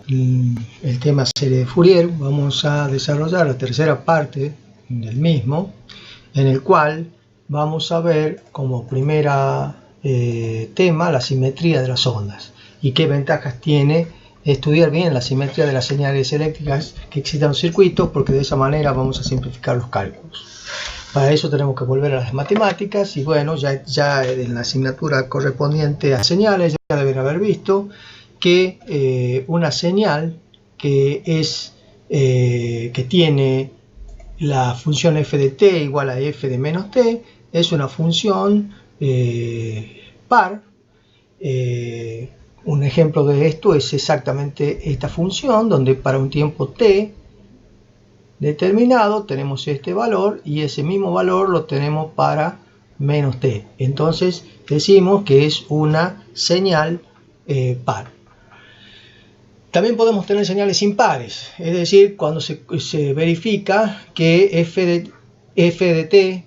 el tema serie de Fourier, vamos a desarrollar la tercera parte del mismo, en el cual vamos a ver como primera tema la simetría de las ondas y qué ventajas tiene estudiar bien la simetría de las señales eléctricas que excitan un circuito, porque de esa manera vamos a simplificar los cálculos. Para eso tenemos que volver a las matemáticas y bueno, ya en la asignatura correspondiente a señales ya deben haber visto que una señal que tiene la función f de t igual a f de menos t es una función par. Un ejemplo de esto es exactamente esta función, donde para un tiempo t determinado tenemos este valor y ese mismo valor lo tenemos para menos t. Entonces decimos que es una señal par. También podemos tener señales impares, es decir, cuando se verifica que f de t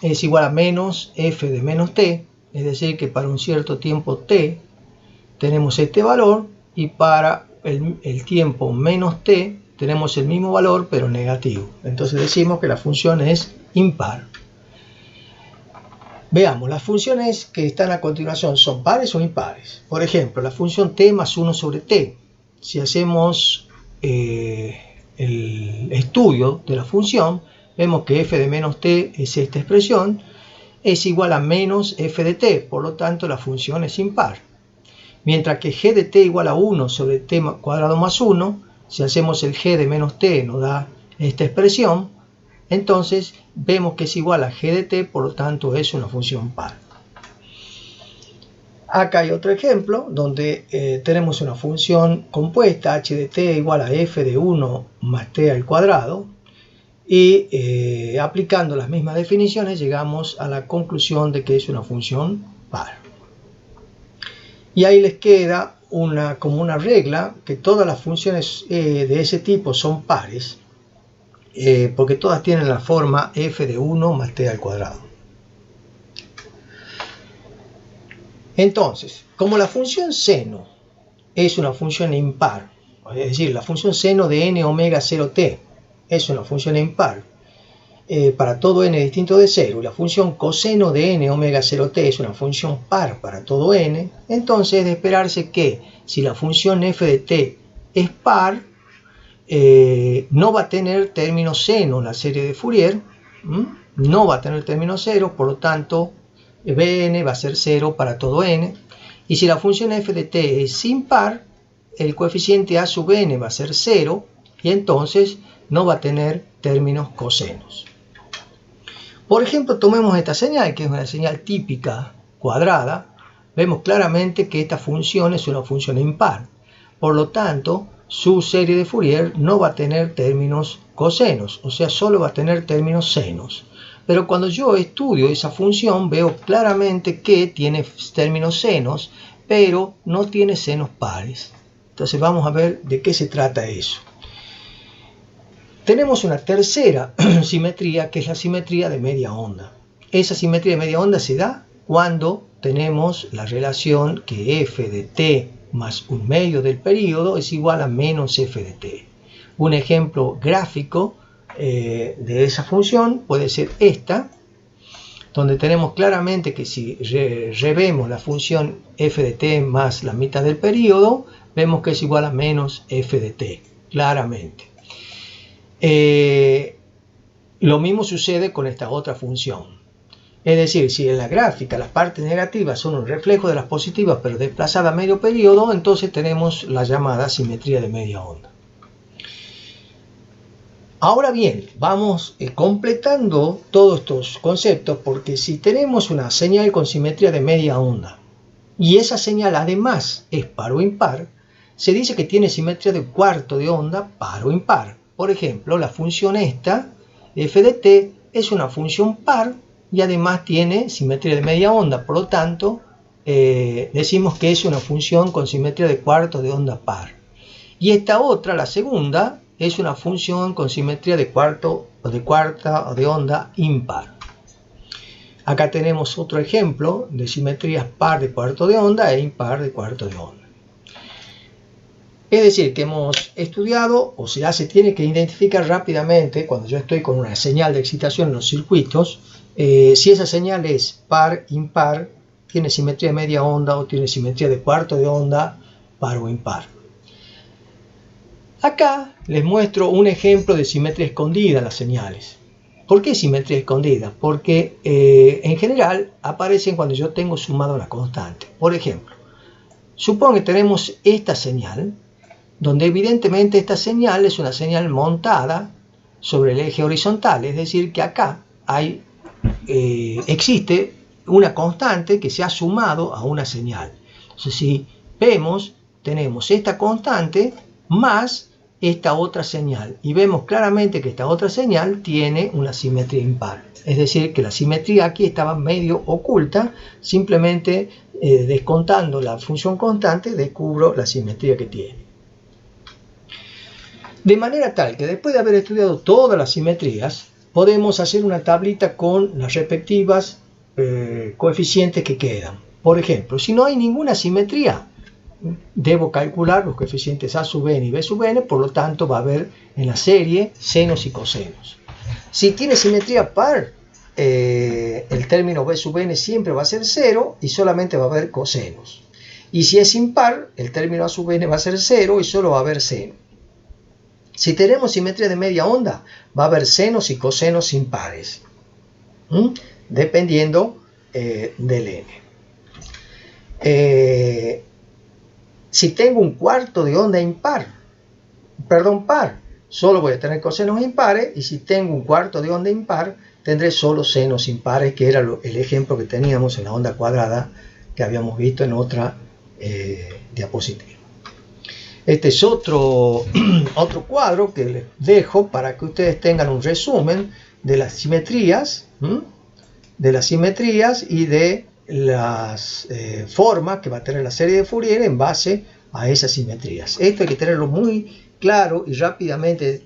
es igual a menos f de menos t, es decir, que para un cierto tiempo t tenemos este valor y para el tiempo menos t tenemos el mismo valor pero negativo. Entonces decimos que la función es impar. Veamos, las funciones que están a continuación son pares o impares. Por ejemplo, la función t más 1 sobre t. Si hacemos el estudio de la función, vemos que f de menos t es esta expresión, es igual a menos f de t, por lo tanto la función es impar. Mientras que g de t igual a 1 sobre t cuadrado más 1, si hacemos el g de menos t nos da esta expresión, entonces vemos que es igual a g de t, por lo tanto es una función par. Acá hay otro ejemplo donde tenemos una función compuesta h de t igual a f de 1 más t al cuadrado y aplicando las mismas definiciones llegamos a la conclusión de que es una función par. Y ahí les queda como una regla que todas las funciones de ese tipo son pares porque todas tienen la forma f de 1 más t al cuadrado. Entonces, como la función seno es una función impar, es decir, la función seno de n omega 0t es una función impar para todo n distinto de 0, y la función coseno de n omega 0t es una función par para todo n, entonces es de esperarse que si la función f de t es par, no va a tener término seno la serie de Fourier, no va a tener término cero, por lo tanto Bn va a ser 0 para todo n, y si la función f de t es impar, el coeficiente a sub n va a ser 0, y entonces no va a tener términos cosenos. Por ejemplo, tomemos esta señal, que es una señal típica cuadrada. Vemos claramente que esta función es una función impar, por lo tanto su serie de Fourier no va a tener términos cosenos, o sea, solo va a tener términos senos. Pero cuando yo estudio esa función veo claramente que tiene términos senos, pero no tiene senos pares. Entonces vamos a ver de qué se trata eso. Tenemos una tercera simetría, que es la simetría de media onda. Esa simetría de media onda se da cuando tenemos la relación que f de t más un medio del período es igual a menos f de t. Un ejemplo gráfico de esa función puede ser esta, donde tenemos claramente que si revemos la función f de t más la mitad del período, vemos que es igual a menos f de t, claramente. Lo mismo sucede con esta otra función. Es decir, si en la gráfica las partes negativas son un reflejo de las positivas pero desplazadas a medio periodo, entonces tenemos la llamada simetría de media onda. Ahora bien, vamos completando todos estos conceptos, porque si tenemos una señal con simetría de media onda y esa señal además es par o impar, se dice que tiene simetría de cuarto de onda par o impar. Por ejemplo, la función esta, f de t, es una función par y además tiene simetría de media onda, por lo tanto decimos que es una función con simetría de cuarto de onda par. Y esta otra, la segunda, es una función con simetría de cuarta de onda impar. Acá tenemos otro ejemplo de simetrías par de cuarto de onda e impar de cuarto de onda. Es decir, que hemos estudiado, o ya se tiene que identificar rápidamente, cuando yo estoy con una señal de excitación en los circuitos, si esa señal es par, impar, tiene simetría de media onda o tiene simetría de cuarto de onda, par o impar. Acá les muestro un ejemplo de simetría escondida en las señales. ¿Por qué simetría escondida? Porque en general aparecen cuando yo tengo sumado una constante. Por ejemplo, supongo que tenemos esta señal, donde evidentemente esta señal es una señal montada sobre el eje horizontal, es decir, que acá existe una constante que se ha sumado a una señal. Entonces, si vemos, tenemos esta constante más esta otra señal, y vemos claramente que esta otra señal tiene una simetría impar. Es decir, que la simetría aquí estaba medio oculta, simplemente descontando la función constante descubro la simetría que tiene. De manera tal que después de haber estudiado todas las simetrías, podemos hacer una tablita con las respectivas coeficientes que quedan. Por ejemplo, si no hay ninguna simetría, debo calcular los coeficientes a sub n y b sub n, por lo tanto va a haber en la serie senos y cosenos. Si tiene simetría par, el término b sub n siempre va a ser 0 y solamente va a haber cosenos. Y si es impar, el término a sub n va a ser 0 y solo va a haber seno. Si tenemos simetría de media onda, va a haber senos y cosenos impares, dependiendo del n. Si tengo un cuarto de onda par, solo voy a tener cosenos impares, y si tengo un cuarto de onda impar, tendré solo senos impares, que era el ejemplo que teníamos en la onda cuadrada que habíamos visto en otra diapositiva. Este es otro cuadro que les dejo para que ustedes tengan un resumen de las simetrías, y de las formas que va a tener la serie de Fourier en base a esas simetrías. Esto hay que tenerlo muy claro y rápidamente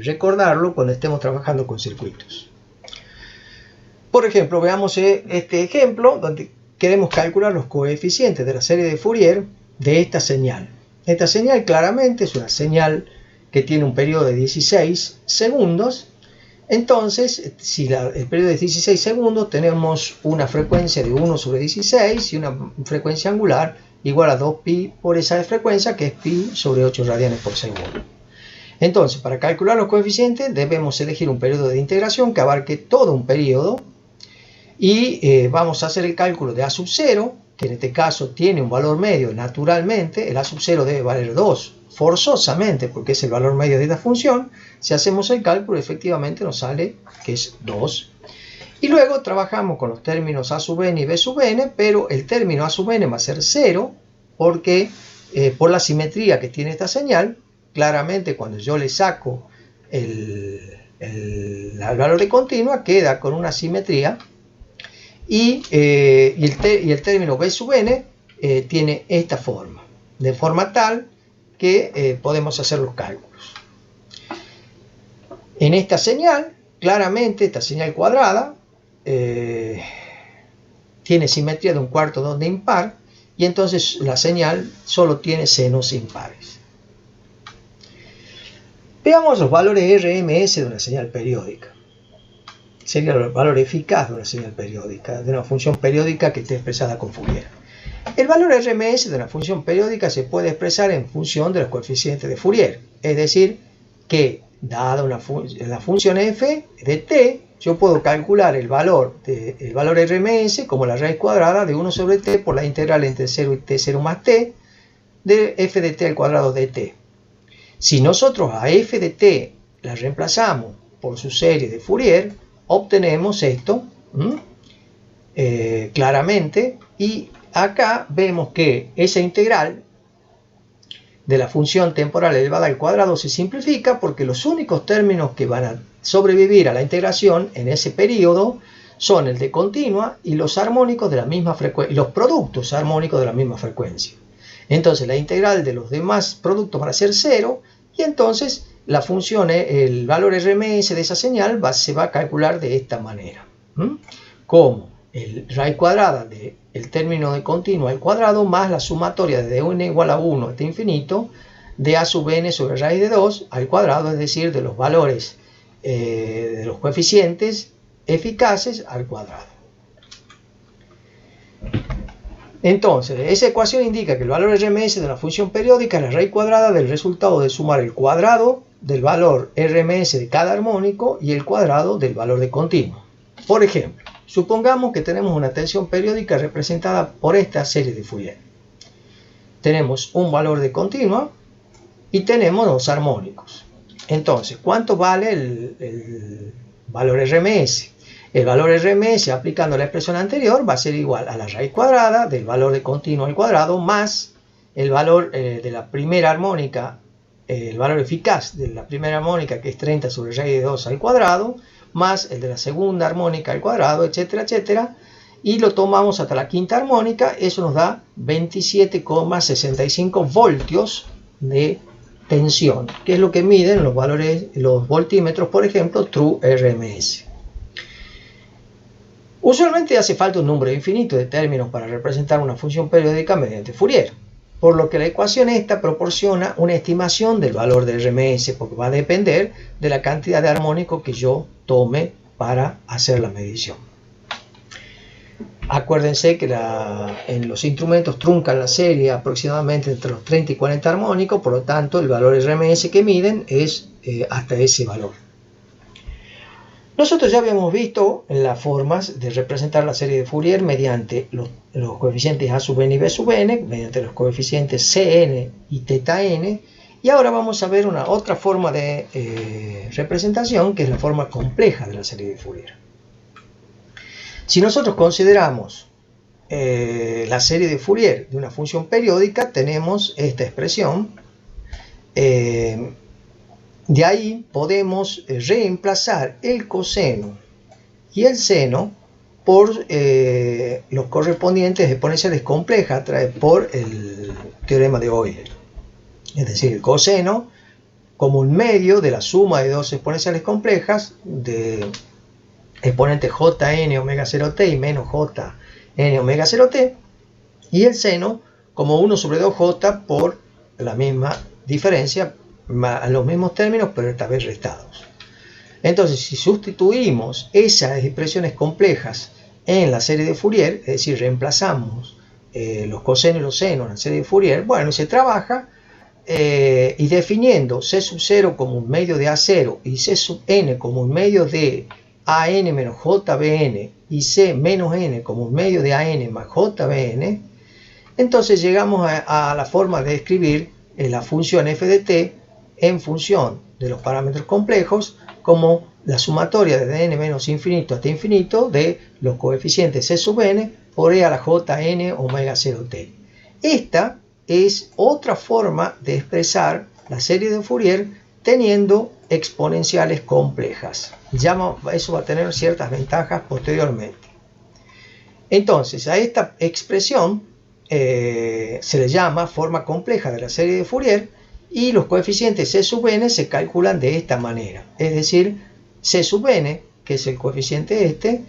recordarlo cuando estemos trabajando con circuitos. Por ejemplo, veamos este ejemplo donde queremos calcular los coeficientes de la serie de Fourier de esta señal. Esta señal claramente es una señal que tiene un periodo de 16 segundos. Entonces, si el periodo es 16 segundos, tenemos una frecuencia de 1 sobre 16 y una frecuencia angular igual a 2pi por esa frecuencia, que es pi sobre 8 radianes por segundo. Entonces, para calcular los coeficientes debemos elegir un periodo de integración que abarque todo un periodo, y vamos a hacer el cálculo de a sub 0, que en este caso tiene un valor medio naturalmente. El a sub 0 debe valer 2 forzosamente, porque es el valor medio de esta función. Si hacemos el cálculo, efectivamente nos sale que es 2. Y luego trabajamos con los términos a sub n y b sub n, pero el término a sub n va a ser 0, porque por la simetría que tiene esta señal, claramente cuando yo le saco el valor de continua, queda con una simetría, y el término b sub n tiene esta forma, de forma tal que podemos hacer los cálculos. En esta señal, claramente, esta señal cuadrada tiene simetría de un cuarto de onda impar, y entonces la señal solo tiene senos impares. Veamos los valores RMS de una señal periódica. Sería el valor eficaz de una señal periódica, de una función periódica que esté expresada con Fourier. El valor RMS de una función periódica se puede expresar en función de los coeficientes de Fourier. Es decir, que dada la función f de t, yo puedo calcular el valor RMS como la raíz cuadrada de 1 sobre t por la integral entre 0 y t0 más t de f de t al cuadrado de t. Si nosotros a f de t la reemplazamos por su serie de Fourier, obtenemos esto claramente, y acá vemos que esa integral de la función temporal elevada al cuadrado se simplifica, porque los únicos términos que van a sobrevivir a la integración en ese periodo son el de continua y los armónicos de la misma frecuencia, y los productos armónicos de la misma frecuencia. Entonces la integral de los demás productos van a ser 0, y entonces la función, el valor RMS de esa señal se va a calcular de esta manera, como el raíz cuadrada del término de continua al cuadrado más la sumatoria de n igual a 1 hasta infinito de a sub n sobre raíz de 2 al cuadrado, es decir, de los valores de los coeficientes eficaces al cuadrado. Entonces, esa ecuación indica que el valor RMS de una función periódica es la raíz cuadrada del resultado de sumar el cuadrado del valor RMS de cada armónico y el cuadrado del valor de continuo. Por ejemplo, supongamos que tenemos una tensión periódica representada por esta serie de Fourier. Tenemos un valor de continua y tenemos dos armónicos. Entonces, ¿cuánto vale el valor RMS? El valor RMS aplicando la expresión anterior va a ser igual a la raíz cuadrada del valor de continuo al cuadrado más el valor de la primera armónica, el valor eficaz de la primera armónica, que es 30 sobre raíz de 2 al cuadrado, más el de la segunda armónica al cuadrado, etcétera, etcétera. Y lo tomamos hasta la quinta armónica, eso nos da 27,65 voltios de tensión, que es lo que miden los valores, los voltímetros, por ejemplo, True RMS. Usualmente hace falta un número infinito de términos para representar una función periódica mediante Fourier, por lo que la ecuación esta proporciona una estimación del valor de RMS, porque va a depender de la cantidad de armónicos que yo tome para hacer la medición. Acuérdense que en los instrumentos truncan la serie aproximadamente entre los 30 y 40 armónicos, por lo tanto el valor RMS que miden es hasta ese valor. Nosotros ya habíamos visto las formas de representar la serie de Fourier mediante los coeficientes a sub n y b sub n, mediante los coeficientes Cn y θn, y ahora vamos a ver una otra forma de representación, que es la forma compleja de la serie de Fourier. Si nosotros consideramos la serie de Fourier de una función periódica, tenemos esta expresión. De ahí podemos reemplazar el coseno y el seno por los correspondientes exponenciales complejas por el teorema de Euler. Es decir, el coseno como un medio de la suma de dos exponenciales complejas de exponente jn omega 0t y menos jn omega 0t, y el seno como 1 sobre 2j por la misma diferencia, los mismos términos, pero esta vez restados. Entonces, si sustituimos esas expresiones complejas en la serie de Fourier, es decir, reemplazamos los cosenos y los senos en la serie de Fourier, bueno, se trabaja y definiendo c sub 0 como un medio de A0 y c sub n como un medio de AN menos JBN y C menos N como un medio de AN más JBN, entonces llegamos a la forma de escribir la función f de t en función de los parámetros complejos como la sumatoria desde n menos infinito hasta infinito de los coeficientes c sub n por e a la jn omega 0t. Esta es otra forma de expresar la serie de Fourier teniendo exponenciales complejas. Eso va a tener ciertas ventajas posteriormente. Entonces, a esta expresión se le llama forma compleja de la serie de Fourier, y los coeficientes c sub n se calculan de esta manera. Es decir, c sub n, que es el coeficiente este,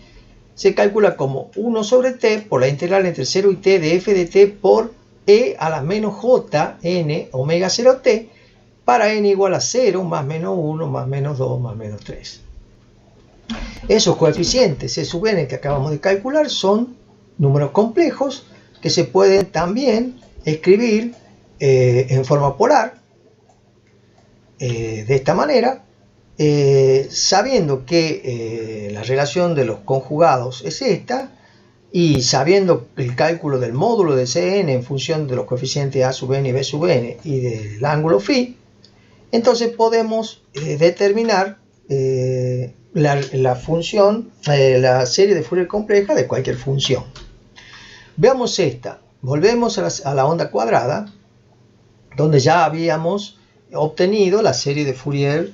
se calcula como 1 sobre t por la integral entre 0 y t de f de t por e a la menos j n omega 0t para n igual a 0 más menos 1 más menos 2 más menos 3. Esos coeficientes c sub n que acabamos de calcular son números complejos que se pueden también escribir en forma polar de esta manera, sabiendo que la relación de los conjugados es esta, y sabiendo el cálculo del módulo de Cn en función de los coeficientes a sub n y b sub n y del ángulo phi, entonces podemos determinar la función, la serie de Fourier compleja de cualquier función. Veamos esta. Volvemos a la onda cuadrada, donde ya habíamos obtenido la serie de Fourier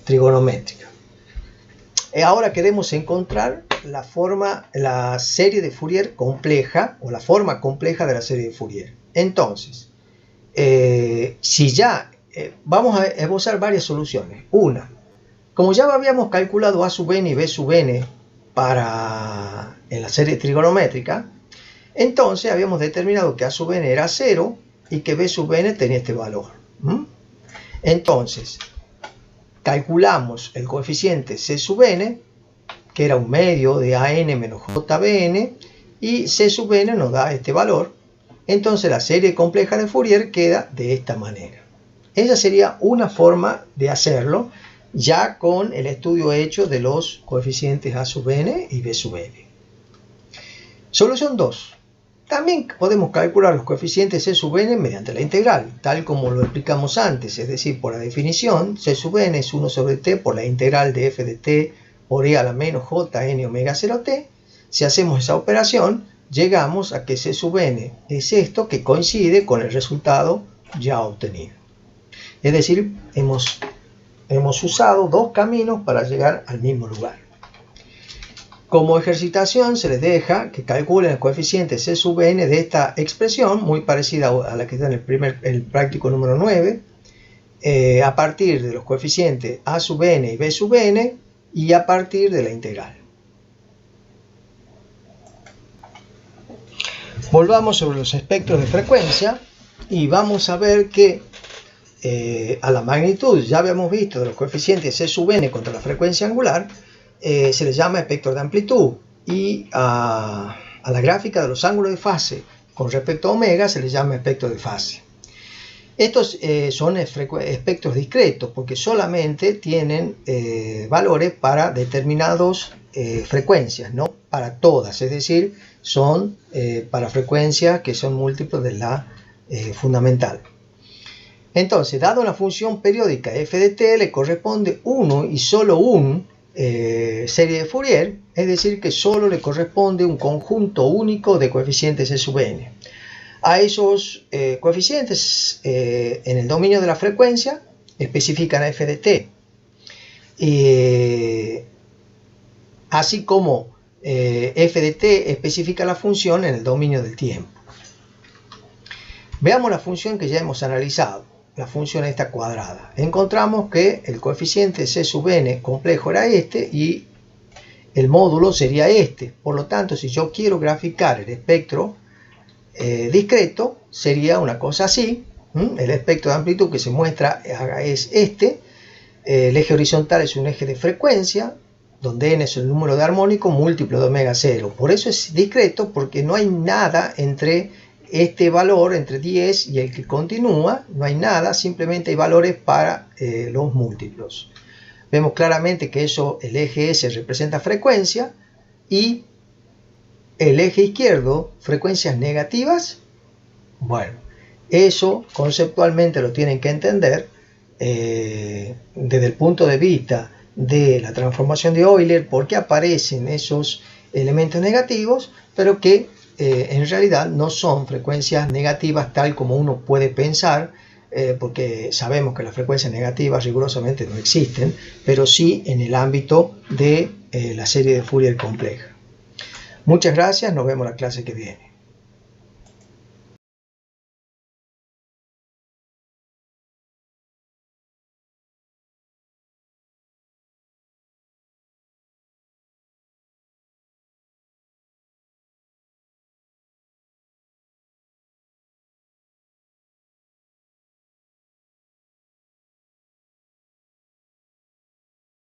trigonométrica. Ahora queremos encontrar la serie de Fourier compleja, o la forma compleja de la serie de Fourier. Entonces, vamos a esbozar varias soluciones. Una, como ya habíamos calculado a sub n y b sub n en la serie trigonométrica, entonces habíamos determinado que a sub n era 0 y que B sub n tenía este valor. Entonces, calculamos el coeficiente C sub n, que era un medio de AN menos JBN, y C sub n nos da este valor. Entonces la serie compleja de Fourier queda de esta manera. Esa sería una forma de hacerlo, ya con el estudio hecho de los coeficientes A sub n y B sub n. Solución 2. También podemos calcular los coeficientes C sub n mediante la integral, tal como lo explicamos antes, es decir, por la definición, C sub n es 1 sobre t por la integral de f de t por e a la menos j n omega 0t. Si hacemos esa operación, llegamos a que C sub n es esto, que coincide con el resultado ya obtenido. Es decir, hemos usado dos caminos para llegar al mismo lugar. Como ejercitación se les deja que calculen el coeficiente C sub n de esta expresión, muy parecida a la que está en el práctico número 9, a partir de los coeficientes A sub n y B sub n y a partir de la integral. Volvamos sobre los espectros de frecuencia y vamos a ver que a la magnitud, ya habíamos visto, de los coeficientes C sub n contra la frecuencia angular, se les llama espectro de amplitud, y a la gráfica de los ángulos de fase con respecto a omega se les llama espectro de fase. Estos son espectros discretos porque solamente tienen valores para determinadas frecuencias, no para todas, es decir, son para frecuencias que son múltiplos de la fundamental. Entonces, dado la función periódica f de t, le corresponde uno y solo un serie de Fourier, es decir, que solo le corresponde un conjunto único de coeficientes C sub n. A esos coeficientes en el dominio de la frecuencia especifican a f de t, así como f de t especifica la función en el dominio del tiempo. Veamos la función que ya hemos analizado, la función esta cuadrada. Encontramos que el coeficiente C sub n complejo era este y el módulo sería este. Por lo tanto, si yo quiero graficar el espectro discreto, sería una cosa así. El espectro de amplitud que se muestra es este. El eje horizontal es un eje de frecuencia, donde n es el número de armónico múltiplo de omega 0. Por eso es discreto, porque no hay nada entre este valor, entre 10 y el que continúa, no hay nada, simplemente hay valores para los múltiplos. Vemos claramente que el eje S representa frecuencia y el eje izquierdo, frecuencias negativas. Bueno, eso conceptualmente lo tienen que entender desde el punto de vista de la transformación de Euler, porque aparecen esos elementos negativos, pero que en realidad no son frecuencias negativas tal como uno puede pensar, porque sabemos que las frecuencias negativas rigurosamente no existen, pero sí en el ámbito de la serie de Fourier compleja. Muchas gracias, nos vemos la clase que viene.